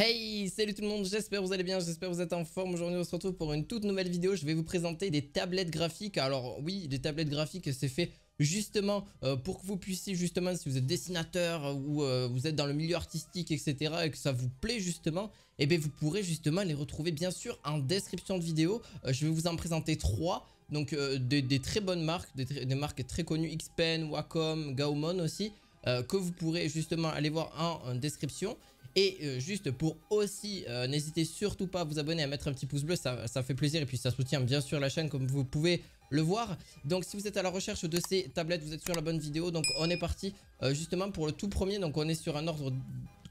Hey, salut tout le monde, j'espère que vous allez bien, j'espère que vous êtes en forme. Aujourd'hui on se retrouve pour une toute nouvelle vidéo. Je vais vous présenter des tablettes graphiques. Alors oui, des tablettes graphiques, c'est fait justement pour que vous puissiez justement, si vous êtes dessinateur ou vous êtes dans le milieu artistique, etc. et que ça vous plaît justement, et bien vous pourrez justement les retrouver bien sûr en description de vidéo. Je vais vous en présenter trois. Donc des très bonnes marques, des marques très connues, XPen, Wacom, Gaomon aussi, que vous pourrez justement aller voir en description. Et juste pour aussi, n'hésitez surtout pas à vous abonner, à mettre un petit pouce bleu, ça fait plaisir et puis ça soutient bien sûr la chaîne comme vous pouvez le voir. Donc si vous êtes à la recherche de ces tablettes, vous êtes sur la bonne vidéo. Donc on est parti justement pour le tout premier. Donc on est sur un ordre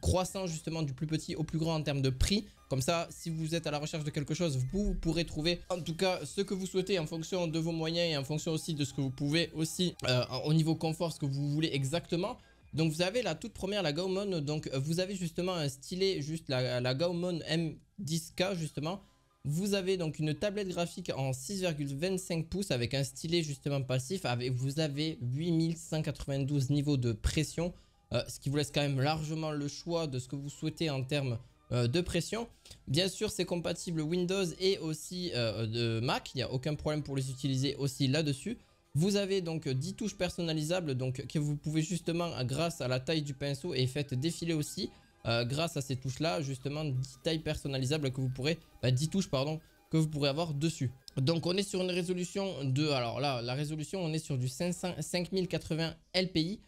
croissant justement du plus petit au plus grand en termes de prix. Comme ça, si vous êtes à la recherche de quelque chose, vous pourrez trouver en tout cas ce que vous souhaitez en fonction de vos moyens et en fonction aussi de ce que vous pouvez aussi au niveau confort, ce que vous voulez exactement. Donc vous avez la toute première, la Gaomon. Donc vous avez justement un stylet, juste la Gaomon M10K justement. Vous avez donc une tablette graphique en 6,25 pouces avec un stylet justement passif. Vous avez 8192 niveaux de pression. Ce qui vous laisse quand même largement le choix de ce que vous souhaitez en termes de pression. Bien sûr c'est compatible Windows et aussi de Mac. Il n'y a aucun problème pour les utiliser aussi là-dessus. Vous avez donc 10 touches personnalisables donc, que vous pouvez justement grâce à la taille du pinceau et faites défiler aussi grâce à ces touches là justement 10 tailles personnalisables que vous pourrez 10 touches pardon que vous pourrez avoir dessus. Donc on est sur une résolution de, alors là la résolution on est sur du 5080 LPI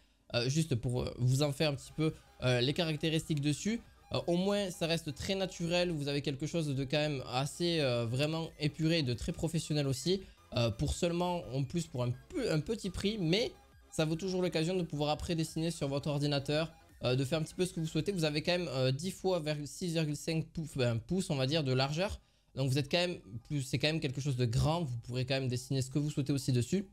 juste pour vous en faire un petit peu les caractéristiques dessus. Au moins ça reste très naturel, vous avez quelque chose de quand même assez vraiment épuré, de très professionnel aussi. Pour seulement en plus pour un petit prix, mais ça vaut toujours l'occasion de pouvoir après dessiner sur votre ordinateur, de faire un petit peu ce que vous souhaitez. Vous avez quand même 10 fois 6,5 pouces on va dire de largeur, donc vous êtes quand même c'est quand même quelque chose de grand. Vous pourrez quand même dessiner ce que vous souhaitez aussi dessus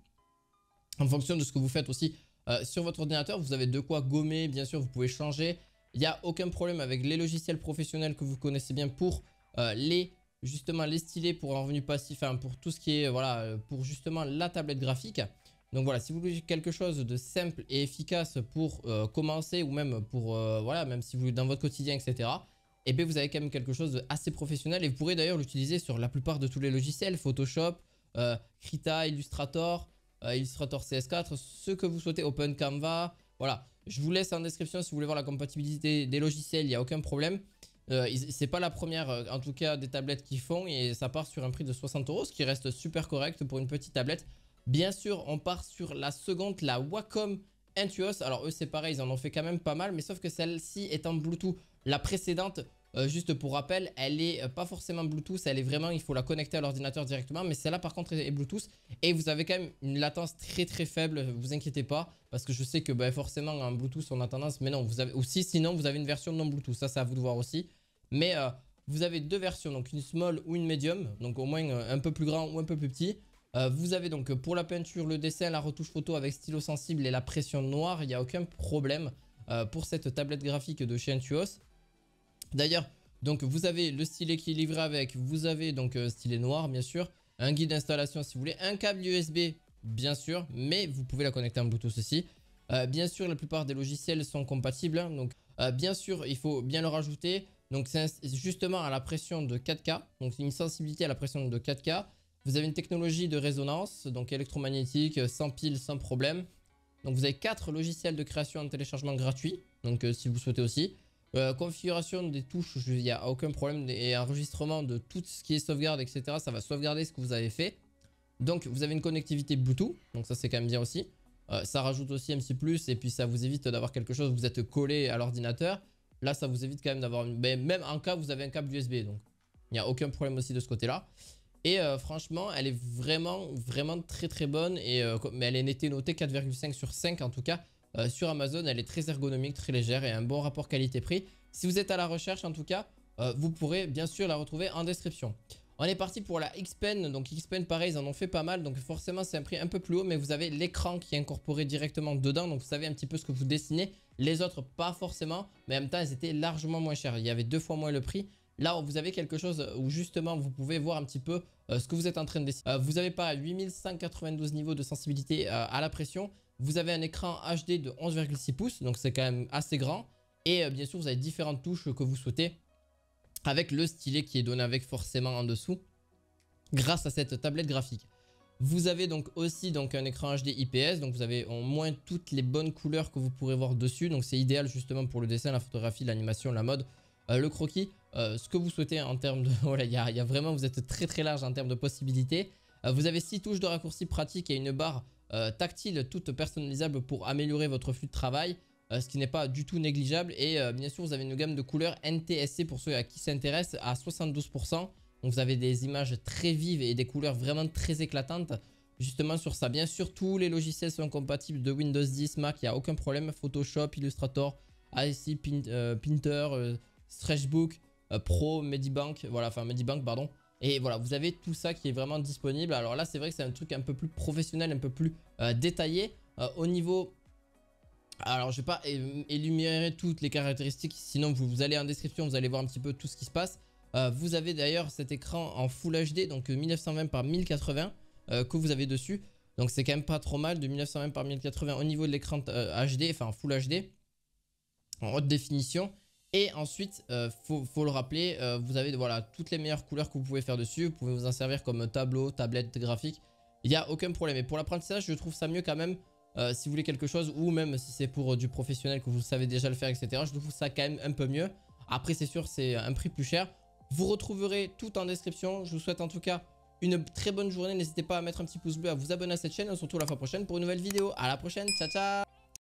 en fonction de ce que vous faites aussi sur votre ordinateur. Vous avez de quoi gommer, bien sûr vous pouvez changer, il n'y a aucun problème avec les logiciels professionnels que vous connaissez bien pour justement les stylets pour un revenu passif, hein, pour tout ce qui est voilà, pour justement la tablette graphique. Donc voilà, si vous voulez quelque chose de simple et efficace pour commencer ou même pour voilà, même si vous voulez dans votre quotidien, etc. Et bien vous avez quand même quelque chose d'assez professionnel et vous pourrez d'ailleurs l'utiliser sur la plupart de tous les logiciels, Photoshop, Krita, Illustrator, Illustrator CS4, ce que vous souhaitez, Open Canva. Voilà, je vous laisse en description si vous voulez voir la compatibilité des logiciels, il n'y a aucun problème. C'est pas la première en tout cas des tablettes qu'ils font et ça part sur un prix de 60 €, ce qui reste super correct pour une petite tablette. Bien sûr on part sur la seconde, la Wacom Intuos. Alors eux c'est pareil, ils en ont fait quand même pas mal, mais sauf que celle-ci est en Bluetooth. La précédente, juste pour rappel, elle est pas forcément Bluetooth, elle est vraiment, il faut la connecter à l'ordinateur directement, mais celle-là par contre est Bluetooth et vous avez quand même une latence très très faible, vous inquiétez pas, parce que je sais que forcément en Bluetooth on a tendance, mais non, vous avez aussi, sinon vous avez une version non Bluetooth, ça c'est à vous de voir aussi. Mais vous avez deux versions, donc une small ou une medium, donc au moins un peu plus grand ou un peu plus petit. Vous avez donc pour la peinture, le dessin, la retouche photo avec stylo sensible et la pression noire, il n'y a aucun problème pour cette tablette graphique de chez Intuos. D'ailleurs, donc vous avez le stylet qui est livré avec, vous avez donc stylet noir bien sûr, un guide d'installation si vous voulez, un câble USB bien sûr, mais vous pouvez la connecter en Bluetooth aussi. Bien sûr, la plupart des logiciels sont compatibles, hein, donc bien sûr, il faut bien le rajouter. Donc c'est justement à la pression de 4K, donc c'est une sensibilité à la pression de 4K. Vous avez une technologie de résonance, donc électromagnétique, sans pile, sans problème. Donc vous avez 4 logiciels de création en téléchargement gratuit, donc si vous souhaitez aussi. Configuration des touches, il n'y a aucun problème, et enregistrement de tout ce qui est sauvegarde, etc. Ça va sauvegarder ce que vous avez fait. Donc vous avez une connectivité Bluetooth, donc ça c'est quand même bien aussi. Ça rajoute aussi un petit plus et puis ça vous évite d'avoir quelque chose, vous êtes collé à l'ordinateur. Là ça vous évite quand même d'avoir même en cas vous avez un câble USB, donc il n'y a aucun problème aussi de ce côté là. Et franchement elle est vraiment très très bonne, et mais elle est notée 4,5 sur 5 en tout cas. Sur Amazon elle est très ergonomique, très légère et un bon rapport qualité-prix. Si vous êtes à la recherche en tout cas, vous pourrez bien sûr la retrouver en description. On est parti pour la XPen. Donc XPen pareil, ils en ont fait pas mal, donc forcément c'est un prix un peu plus haut, mais vous avez l'écran qui est incorporé directement dedans, donc vous savez un petit peu ce que vous dessinez. Les autres pas forcément, mais en même temps elles étaient largement moins chères, il y avait 2 fois moins le prix. Là vous avez quelque chose où justement vous pouvez voir un petit peu ce que vous êtes en train de dessiner. Vous avez pas 8192 niveaux de sensibilité à la pression. Vous avez un écran HD de 11,6 pouces, donc c'est quand même assez grand. Et bien sûr vous avez différentes touches que vous souhaitez. avec le stylet qui est donné avec forcément en dessous grâce à cette tablette graphique. Vous avez donc aussi donc un écran HD IPS, donc vous avez au moins toutes les bonnes couleurs que vous pourrez voir dessus, donc c'est idéal justement pour le dessin, la photographie, l'animation, la mode, le croquis, ce que vous souhaitez en termes de... Voilà, il y a vraiment, vous êtes très large en termes de possibilités. Vous avez 6 touches de raccourci pratiques et une barre tactile toute personnalisable pour améliorer votre flux de travail, ce qui n'est pas du tout négligeable. Et bien sûr, vous avez une gamme de couleurs NTSC pour ceux à qui s'intéressent à 72%. Donc vous avez des images très vives et des couleurs vraiment très éclatantes justement sur ça. Bien sûr, tous les logiciels sont compatibles de Windows 10, Mac, il n'y a aucun problème. Photoshop, Illustrator, ASCII, Painter, Sketchbook, Pro, Medibank, voilà, enfin Medibank pardon. Et voilà, vous avez tout ça qui est vraiment disponible. Alors là, c'est vrai que c'est un truc un peu plus professionnel, un peu plus détaillé. Au niveau... Alors, je ne vais pas énumérer toutes les caractéristiques, sinon vous allez en description, vous allez voir un petit peu tout ce qui se passe. Vous avez d'ailleurs cet écran en Full HD, donc 1920 par 1080 que vous avez dessus. Donc c'est quand même pas trop mal, de 1920 par 1080 au niveau de l'écran HD, enfin Full HD, en haute définition. Et ensuite, faut le rappeler, vous avez voilà, toutes les meilleures couleurs que vous pouvez faire dessus. Vous pouvez vous en servir comme tableau, tablette graphique. Il n'y a aucun problème. Et pour l'apprentissage, je trouve ça mieux quand même. Si vous voulez quelque chose, ou même si c'est pour du professionnel que vous savez déjà le faire, etc. Je trouve ça quand même un peu mieux. Après, c'est sûr, c'est un prix plus cher. Vous retrouverez tout en description. Je vous souhaite en tout cas une très bonne journée. N'hésitez pas à mettre un petit pouce bleu, à vous abonner à cette chaîne. On se retrouve la fois prochaine pour une nouvelle vidéo. À la prochaine. Ciao, ciao.